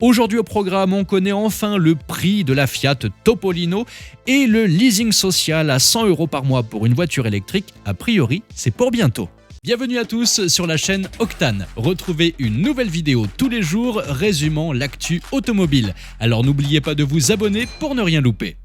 Aujourd'hui au programme, on connaît enfin le prix de la Fiat Topolino et le leasing social à 100 € par mois pour une voiture électrique. A priori, c'est pour bientôt. Bienvenue à tous sur la chaîne Octane. Retrouvez une nouvelle vidéo tous les jours résumant l'actu automobile. Alors n'oubliez pas de vous abonner pour ne rien louper.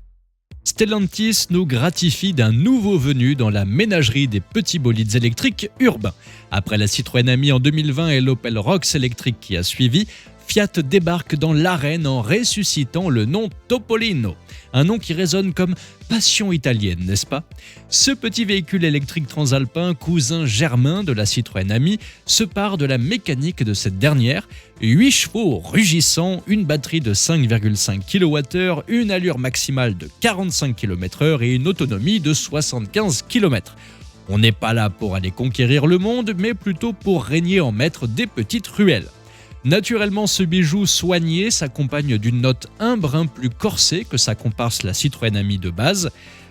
Stellantis nous gratifie d'un nouveau venu dans la ménagerie des petits bolides électriques urbains. Après la Citroën Ami en 2020 et l'Opel Rox électrique qui a suivi, Fiat débarque dans l'arène en ressuscitant le nom Topolino, un nom qui résonne comme passion italienne, n'est-ce pas? Ce petit véhicule électrique transalpin, cousin germain de la Citroën Ami, se part de la mécanique de cette dernière, 8 chevaux rugissants, une batterie de 5,5 kWh, une allure maximale de 45 km/h et une autonomie de 75 km. On n'est pas là pour aller conquérir le monde, mais plutôt pour régner en maître des petites ruelles. Naturellement, ce bijou soigné s'accompagne d'une note un brin plus corsée que sa comparse la Citroën Ami de base.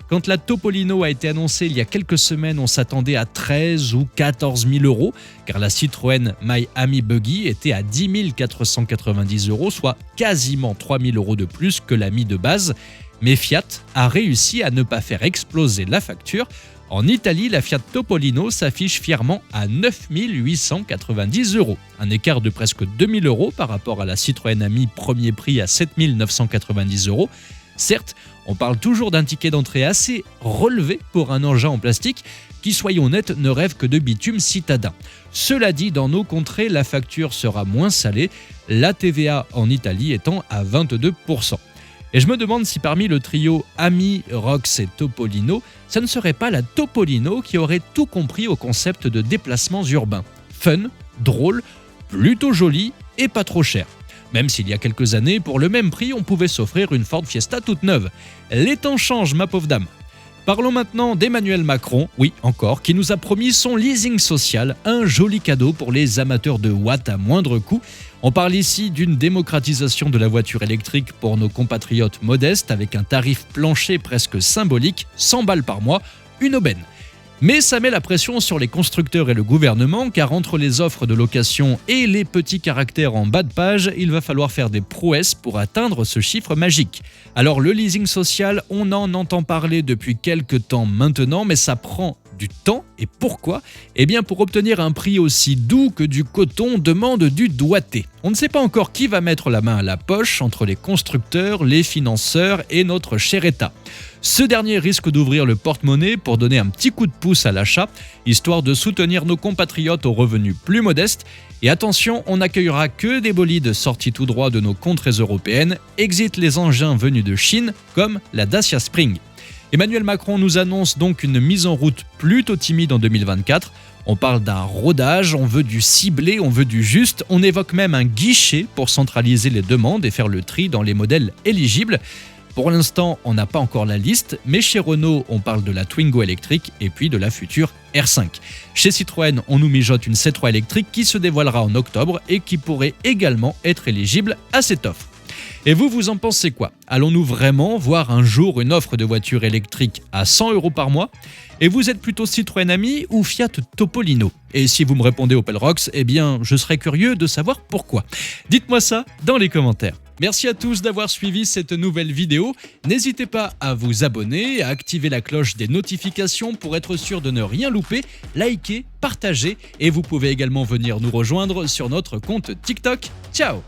Quand la Topolino a été annoncée il y a quelques semaines, on s'attendait à 13 ou 14 000 €, car la Citroën My Ami Buggy était à 10 490 €, soit quasiment 3 000 € de plus que l'Ami de base. Mais Fiat a réussi à ne pas faire exploser la facture. En Italie, la Fiat Topolino s'affiche fièrement à 9 890 €, un écart de presque 2 000 € par rapport à la Citroën Ami premier prix à 7 990 €. Certes, on parle toujours d'un ticket d'entrée assez relevé pour un engin en plastique qui, soyons honnêtes, ne rêve que de bitume citadin. Cela dit, dans nos contrées, la facture sera moins salée, la TVA en Italie étant à 22%. Et je me demande si parmi le trio Ami, Rox et Topolino, ça ne serait pas la Topolino qui aurait tout compris au concept de déplacements urbains. Fun, drôle, plutôt joli et pas trop cher. Même s'il y a quelques années, pour le même prix, on pouvait s'offrir une Ford Fiesta toute neuve. Les temps changent, ma pauvre dame. Parlons maintenant d'Emmanuel Macron, oui encore, qui nous a promis son leasing social, un joli cadeau pour les amateurs de watts à moindre coût. On parle ici d'une démocratisation de la voiture électrique pour nos compatriotes modestes avec un tarif plancher presque symbolique, 100 balles par mois, une aubaine. Mais ça met la pression sur les constructeurs et le gouvernement car entre les offres de location et les petits caractères en bas de page, il va falloir faire des prouesses pour atteindre ce chiffre magique. Alors le leasing social, on en entend parler depuis quelques temps maintenant, mais ça prend du temps. Et pourquoi? Eh bien pour obtenir un prix aussi doux que du coton demande du doigté. On ne sait pas encore qui va mettre la main à la poche entre les constructeurs, les financeurs et notre cher État. Ce dernier risque d'ouvrir le porte-monnaie pour donner un petit coup de pouce à l'achat, histoire de soutenir nos compatriotes aux revenus plus modestes. Et attention, on n'accueillera que des bolides sortis tout droit de nos contrées européennes, exit les engins venus de Chine, comme la Dacia Spring. Emmanuel Macron nous annonce donc une mise en route plutôt timide en 2024. On parle d'un rodage, on veut du ciblé, on veut du juste, on évoque même un guichet pour centraliser les demandes et faire le tri dans les modèles éligibles. Pour l'instant, on n'a pas encore la liste, mais chez Renault, on parle de la Twingo électrique et puis de la future R5. Chez Citroën, on nous mijote une C3 électrique qui se dévoilera en octobre et qui pourrait également être éligible à cette offre. Et vous en pensez quoi? Allons-nous vraiment voir un jour une offre de voiture électrique à 100 € par mois? Et vous êtes plutôt Citroën Ami ou Fiat Topolino? Et si vous me répondez Opel Rox, eh bien, je serais curieux de savoir pourquoi. Dites-moi ça dans les commentaires. Merci à tous d'avoir suivi cette nouvelle vidéo. N'hésitez pas à vous abonner, à activer la cloche des notifications pour être sûr de ne rien louper, liker, partager et vous pouvez également venir nous rejoindre sur notre compte TikTok. Ciao!